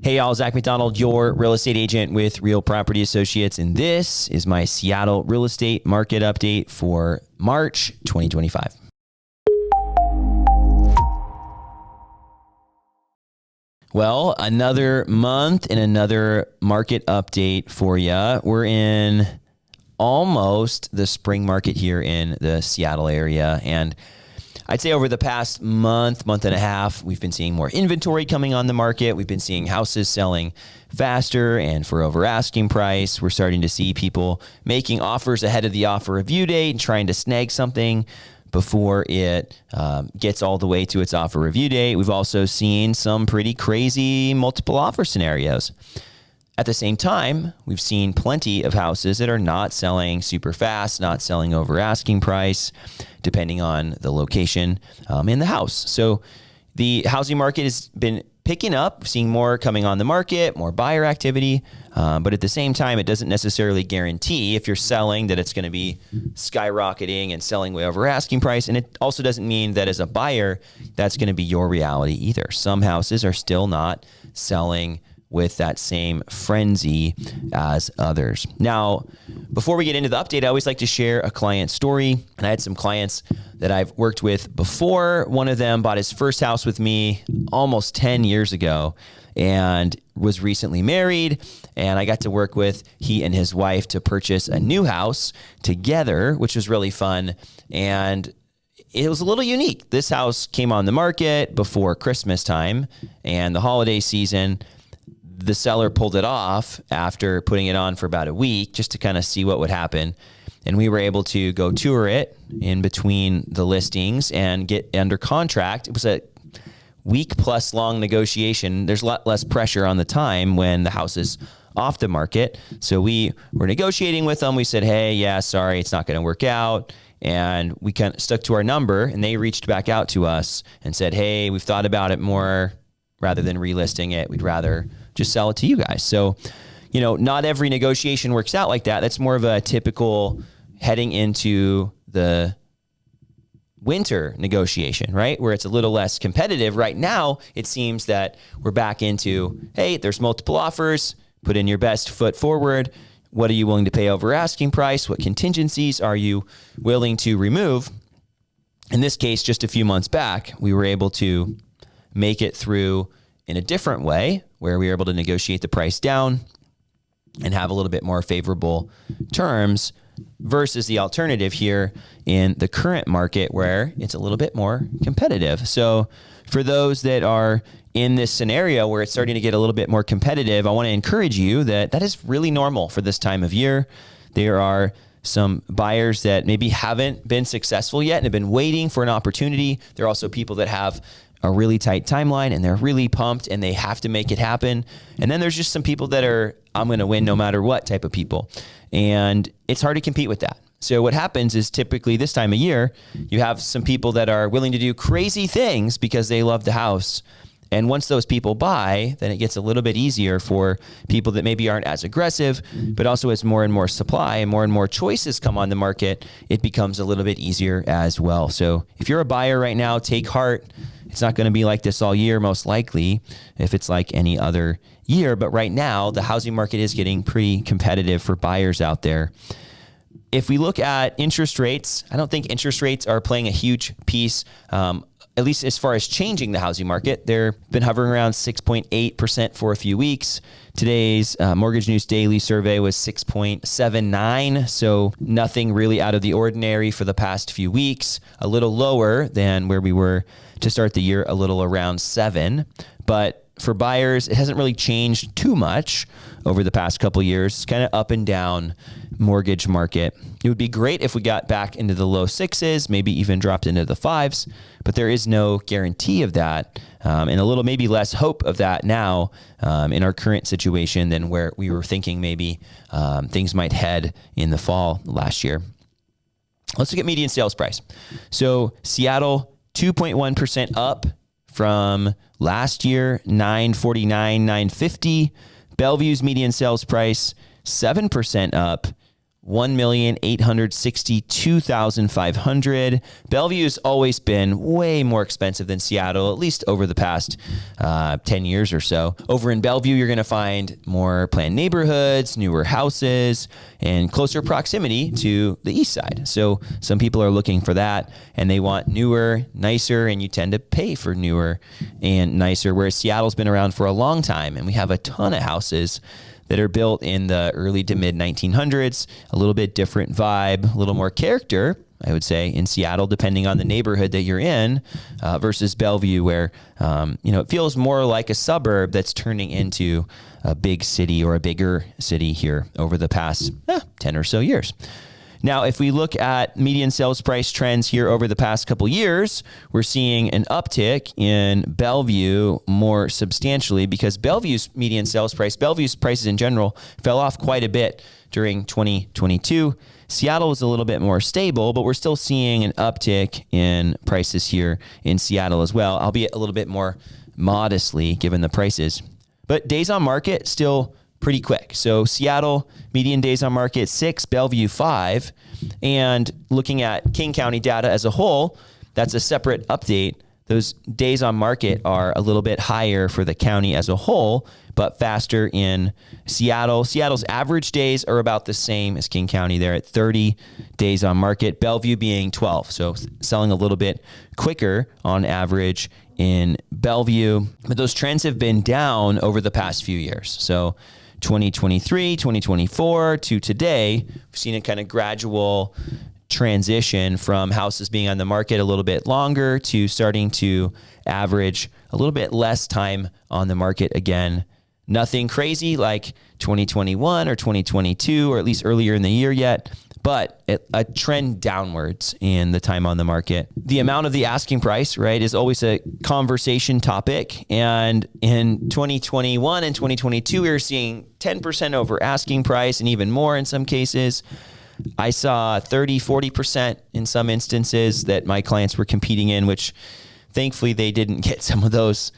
Hey y'all, Zach McDonald, your real estate agent with Real Property Associates, and this is my Seattle real estate market update for March 2025. Well, another month and another market update for you. We're in almost the spring market here in the Seattle area, and I'd say over the past month and a half, we've been seeing more inventory coming on the market. We've been seeing houses selling faster and for over asking price. We're starting to see people making offers ahead of the offer review date and trying to snag something before it gets all the way to its offer review date. We've also seen some pretty crazy multiple offer scenarios. At the same time, we've seen plenty of houses that are not selling super fast, not selling over asking price, depending on the location in the house. So the housing market has been picking up, seeing more coming on the market, more buyer activity. But at the same time, it doesn't necessarily guarantee if you're selling that it's going to be skyrocketing and selling way over asking price. And it also doesn't mean that as a buyer, that's going to be your reality either. Some houses are still not selling with that same frenzy as others. Now, before we get into the update, I always like to share a client story. And I had some clients that I've worked with before. One of them bought his first house with me almost 10 years ago and was recently married. And I got to work with he and his wife to purchase a new house together, which was really fun. And it was a little unique. This house came on the market before Christmas time and the holiday season. The seller pulled it off after putting it on for about a week just to kind of see what would happen. And we were able to go tour it in between the listings and get under contract. It was a week plus long negotiation. There's a lot less pressure on the time when the house is off the market. So we were negotiating with them. We said, hey, yeah, sorry, it's not going to work out. And we kind of stuck to our number, and they reached back out to us and said, hey, we've thought about it more. Rather than relisting it, we'd rather just sell it to you guys. So, you know, not every negotiation works out like that. That's more of a typical heading into the winter negotiation, right? Where it's a little less competitive. Right now, it seems that we're back into, hey, there's multiple offers, put in your best foot forward. What are you willing to pay over asking price? What contingencies are you willing to remove? In this case, just a few months back, we were able to make it through in a different way where we were able to negotiate the price down and have a little bit more favorable terms versus the alternative here in the current market where it's a little bit more competitive. So for those that are in this scenario where it's starting to get a little bit more competitive, I want to encourage you that that is really normal for this time of year. There are some buyers that maybe haven't been successful yet and have been waiting for an opportunity. There are also people that have a really tight timeline and they're really pumped and they have to make it happen. And then there's just some people that are, I'm going to win no matter what type of people. And it's hard to compete with that. So what happens is typically this time of year, you have some people that are willing to do crazy things because they love the house. And once those people buy, then it gets a little bit easier for people that maybe aren't as aggressive, but also as more and more supply and more choices come on the market, it becomes a little bit easier as well. So if you're a buyer right now, take heart. It's not going to be like this all year, most likely, if it's like any other year. But right now, the housing market is getting pretty competitive for buyers out there. If we look at interest rates, I don't think interest rates are playing a huge piece, at least as far as changing the housing market. They've been hovering around 6.8% for a few weeks. Today's Mortgage News Daily survey was 6.79, so nothing really out of the ordinary for the past few weeks. A little lower than where we were to start the year, a little around 7. But for buyers, it hasn't really changed too much over the past couple of years. It's kind of up and down mortgage market. It would be great if we got back into the low 6s, maybe even dropped into the 5s, but there is no guarantee of that, and a little maybe less hope of that now in our current situation than where we were thinking maybe things might head in the fall last year. Let's look at median sales price. So Seattle, 2.1% up from last year, $949,000, $950,000. Bellevue's median sales price, 7% up, 1,862,500. Bellevue's always been way more expensive than Seattle, at least over the past 10 years or so. Over in Bellevue, you're going to find more planned neighborhoods, newer houses, and closer proximity to the east side. So some people are looking for that, and they want newer, nicer, and you tend to pay for newer and nicer, whereas Seattle's been around for a long time, and we have a ton of houses that are built in the early to mid 1900s, a little bit different vibe, a little more character, I would say, in Seattle, depending on the neighborhood that you're in, versus Bellevue, where, it feels more like a suburb that's turning into a big city or a bigger city here over the past 10 or so years. Now, if we look at median sales price trends here over the past couple years, we're seeing an uptick in Bellevue more substantially because Bellevue's median sales price, Bellevue's prices in general, fell off quite a bit during 2022. Seattle was a little bit more stable, but we're still seeing an uptick in prices here in Seattle as well, albeit a little bit more modestly given the prices. But days on market still pretty quick. So Seattle, median days on market 6, Bellevue 5. And looking at King County data as a whole, that's a separate update. Those days on market are a little bit higher for the county as a whole, but faster in Seattle. Seattle's average days are about the same as King County. They're at 30 days on market, Bellevue being 12. So selling a little bit quicker on average in Bellevue. But those trends have been down over the past few years. So 2023, 2024 to today, we've seen a kind of gradual transition from houses being on the market a little bit longer to starting to average a little bit less time on the market again. Nothing crazy like 2021 or 2022, or at least earlier in the year yet, but a trend downwards in the time on the market. The amount of the asking price, right, is always a conversation topic. And in 2021 and 2022, we were seeing 10% over asking price and even more in some cases. I saw 30, 40% in some instances that my clients were competing in, which thankfully they didn't get some of those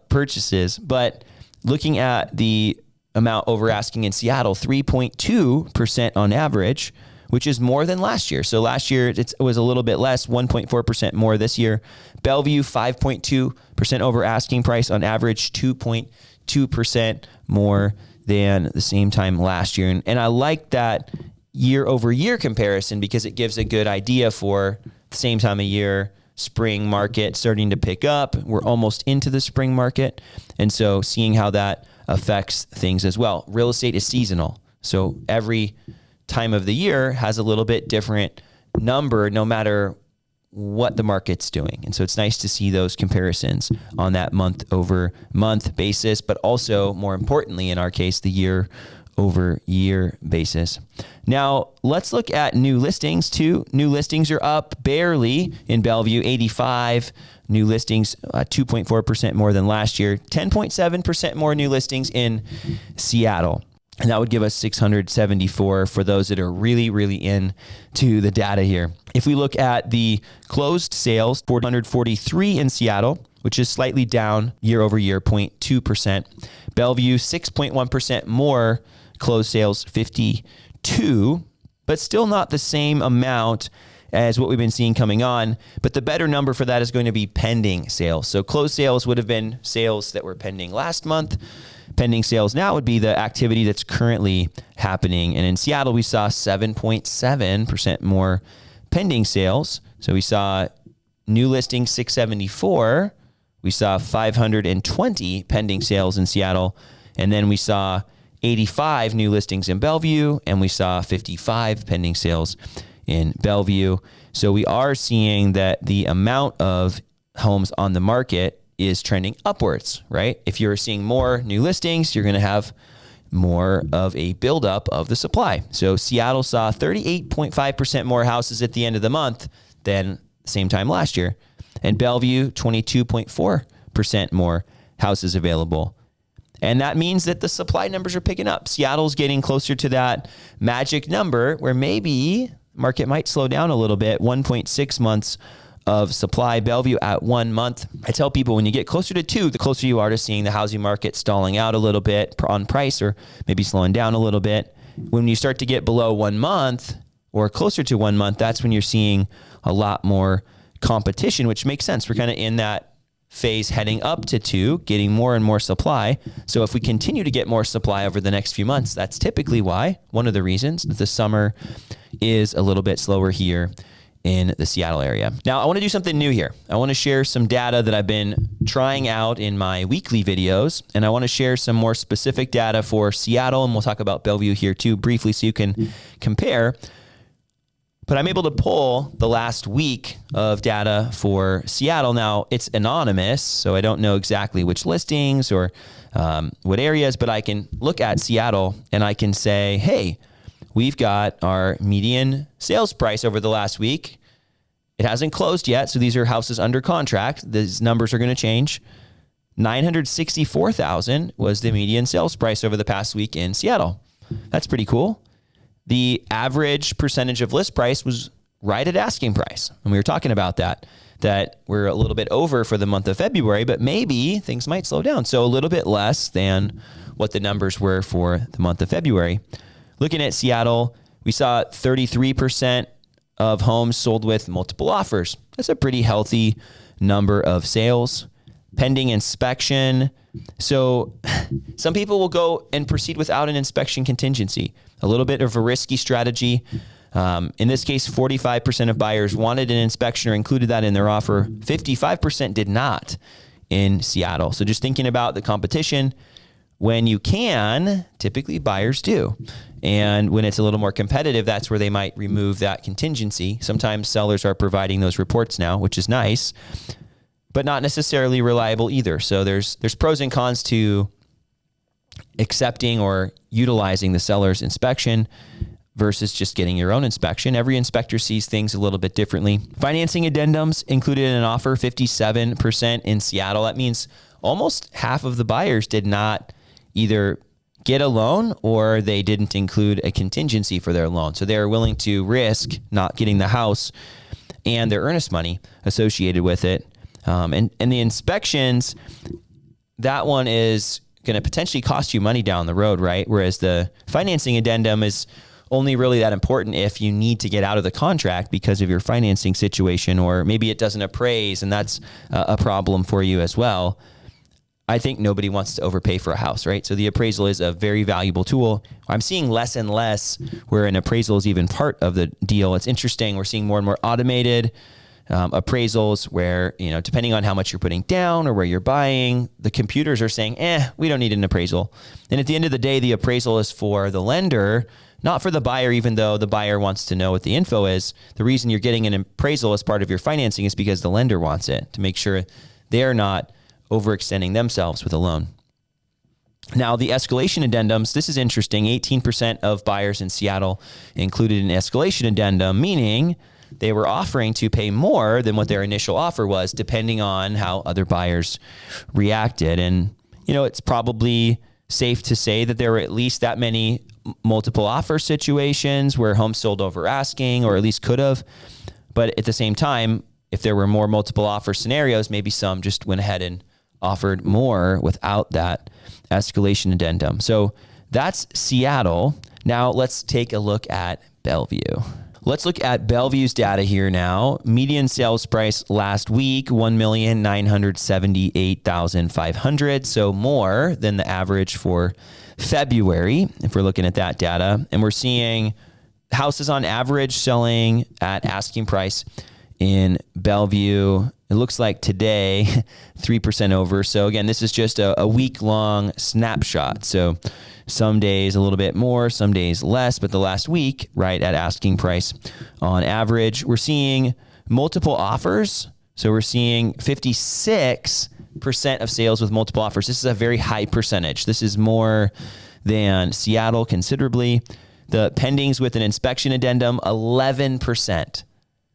purchases. But looking at the amount over asking in Seattle, 3.2% on average, which is more than last year. So last year it was a little bit less, 1.4% more this year. Bellevue, 5.2% over asking price on average, 2.2% more than the same time last year. And I like that year over year comparison because it gives a good idea for the same time of year, spring market starting to pick up. We're almost into the spring market. And so seeing how that affects things as well. Real estate is seasonal. So every time of the year has a little bit different number no matter what the market's doing. And so it's nice to see those comparisons on that month over month basis, but also more importantly, in our case, the year over year basis. Now let's look at new listings too. New listings are up barely in Bellevue, 85 new listings, 2.4% more than last year, 10.7% more new listings in Seattle. And that would give us 674 for those that are really, really into the data here. If we look at the closed sales, 443 in Seattle, which is slightly down year over year, 0.2%. Bellevue, 6.1% more closed sales, 52, but still not the same amount as what we've been seeing coming on. But the better number for that is going to be pending sales. So closed sales would have been sales that were pending last month. Pending sales now would be the activity that's currently happening. And in Seattle, we saw 7.7% more pending sales. So we saw new listings 674. We saw 520 pending sales in Seattle. And then we saw 85 new listings in Bellevue, and we saw 55 pending sales in Bellevue. So we are seeing that the amount of homes on the market is trending upwards, right? If you're seeing more new listings, you're going to have more of a buildup of the supply. So Seattle saw 38.5% more houses at the end of the month than the same time last year. And Bellevue, 22.4% more houses available. And that means that the supply numbers are picking up. Seattle's getting closer to that magic number where maybe market might slow down a little bit, 1.6 months of supply. Bellevue at 1 month. I tell people when you get closer to 2, the closer you are to seeing the housing market stalling out a little bit on price or maybe slowing down a little bit. when you start to get below 1 month or closer to 1 month, that's when you're seeing a lot more competition, which makes sense. We're kind of in that phase heading up to 2, getting more and more supply. So if we continue to get more supply over the next few months, that's typically why, one of the reasons that the summer is a little bit slower here in the Seattle area. Now, I want to do something new here. I want to share some data that I've been trying out in my weekly videos, and I want to share some more specific data for Seattle, and we'll talk about Bellevue here too briefly so you can compare. But I'm able to pull the last week of data for Seattle. Now, it's anonymous, so I don't know exactly which listings or what areas, but I can look at Seattle and I can say, hey, we've got our median sales price over the last week. It hasn't closed yet, so these are houses under contract. These numbers are going to change. $964,000 was the median sales price over the past week in Seattle. That's pretty cool. The average percentage of list price was right at asking price. And we were talking about that we're a little bit over for the month of February, but maybe things might slow down. So a little bit less than what the numbers were for the month of February. Looking at Seattle, we saw 33% of homes sold with multiple offers. That's a pretty healthy number of sales. Pending inspection. So some people will go and proceed without an inspection contingency. A little bit of a risky strategy. In this case, 45% of buyers wanted an inspection or included that in their offer. 55% did not in Seattle. So just thinking about the competition, when you can, typically buyers do. And when it's a little more competitive, that's where they might remove that contingency. Sometimes sellers are providing those reports now, which is nice, but not necessarily reliable either. So there's pros and cons to accepting or utilizing the seller's inspection versus just getting your own inspection. Every inspector sees things a little bit differently. Financing addendums included in an offer, 57% in Seattle. That means almost half of the buyers did not either get a loan or they didn't include a contingency for their loan. So they're willing to risk not getting the house and their earnest money associated with it. And the inspections, that one is going to potentially cost you money down the road, right? Whereas the financing addendum is only really that important if you need to get out of the contract because of your financing situation, or maybe it doesn't appraise and that's a problem for you as well. I think nobody wants to overpay for a house, right? So the appraisal is a very valuable tool. I'm seeing less and less where an appraisal is even part of the deal. It's interesting. We're seeing more and more automated appraisals where, depending on how much you're putting down or where you're buying, the computers are saying, we don't need an appraisal. And at the end of the day, the appraisal is for the lender, not for the buyer, even though the buyer wants to know what the info is. The reason you're getting an appraisal as part of your financing is because the lender wants it to make sure they're not overextending themselves with a loan. Now, the escalation addendums, this is interesting. 18% of buyers in Seattle included an escalation addendum, meaning they were offering to pay more than what their initial offer was, depending on how other buyers reacted. And, it's probably safe to say that there were at least that many multiple offer situations where homes sold over asking, or at least could have. But at the same time, if there were more multiple offer scenarios, maybe some just went ahead and offered more without that escalation addendum. So that's Seattle. Now let's take a look at Bellevue. Let's look at Bellevue's data here now. Median sales price last week, $1,978,500. So more than the average for February, if we're looking at that data. And we're seeing houses on average selling at asking price in Bellevue. It looks like today, 3% over. So again, this is just a week-long snapshot. So some days a little bit more, some days less, but the last week, right at asking price on average. We're seeing multiple offers. So we're seeing 56% of sales with multiple offers. This is a very high percentage. This is more than Seattle considerably. The pendings with an inspection addendum, 11%.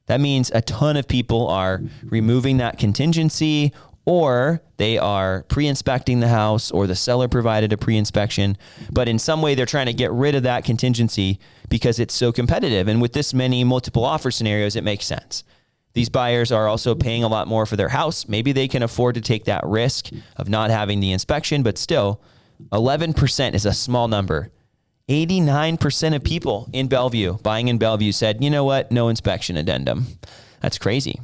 That means a ton of people are removing that contingency, or they are pre-inspecting the house, or the seller provided a pre-inspection. But in some way, they're trying to get rid of that contingency because it's so competitive. And with this many multiple offer scenarios, it makes sense. These buyers are also paying a lot more for their house. Maybe they can afford to take that risk of not having the inspection, but still, 11% is a small number. 89% of people in Bellevue, buying in Bellevue, said, you know what, no inspection addendum. That's crazy.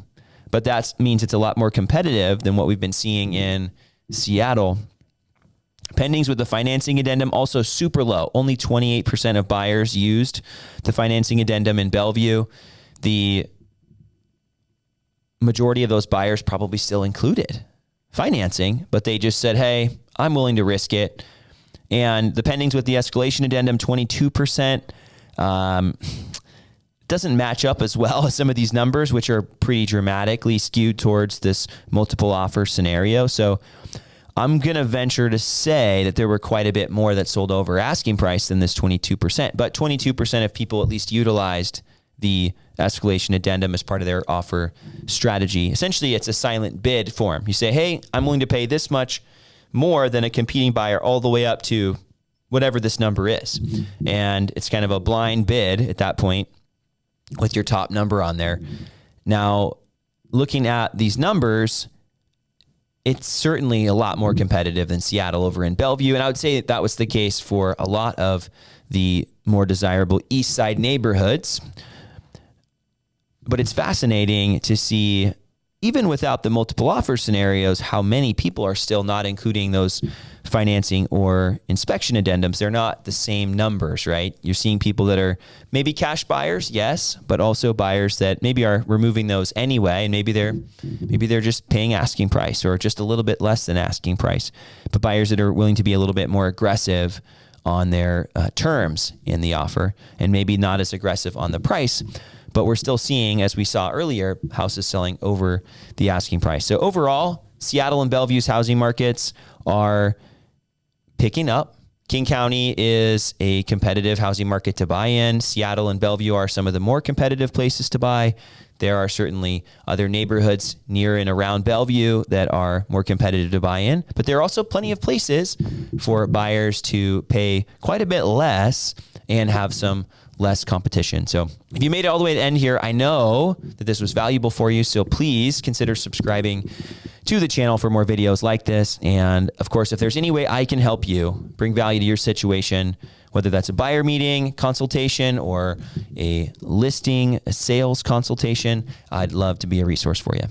But that means it's a lot more competitive than what we've been seeing in Seattle. Pendings with the financing addendum also super low. Only 28% of buyers used the financing addendum in Bellevue. The majority of those buyers probably still included financing, but they just said, hey, I'm willing to risk it. And the pendings with the escalation addendum, 22%, doesn't match up as well as some of these numbers, which are pretty dramatically skewed towards this multiple offer scenario. So I'm going to venture to say that there were quite a bit more that sold over asking price than this 22%, but 22% of people at least utilized the escalation addendum as part of their offer strategy. Essentially, it's a silent bid form. You say, hey, I'm willing to pay this much more than a competing buyer all the way up to whatever this number is. And it's kind of a blind bid at that point with your top number on there. Now, looking at these numbers, it's certainly a lot more competitive than Seattle over in Bellevue. And I would say that was the case for a lot of the more desirable East Side neighborhoods. But it's fascinating to see, even without the multiple offer scenarios, how many people are still not including those financing or inspection addendums. They're not the same numbers, right? You're seeing people that are maybe cash buyers, yes, but also buyers that maybe are removing those anyway, and maybe they're just paying asking price or just a little bit less than asking price. But buyers that are willing to be a little bit more aggressive on their terms in the offer, and maybe not as aggressive on the price. But we're still seeing, as we saw earlier, houses selling over the asking price. So overall, Seattle and Bellevue's housing markets are picking up. King County is a competitive housing market to buy in. Seattle and Bellevue are some of the more competitive places to buy. There are certainly other neighborhoods near and around Bellevue that are more competitive to buy in, but there are also plenty of places for buyers to pay quite a bit less and have some less competition. So if you made it all the way to the end here, I know that this was valuable for you. So please consider subscribing to the channel for more videos like this. And of course, if there's any way I can help you bring value to your situation, whether that's a buyer meeting consultation or a listing, a sales consultation, I'd love to be a resource for you.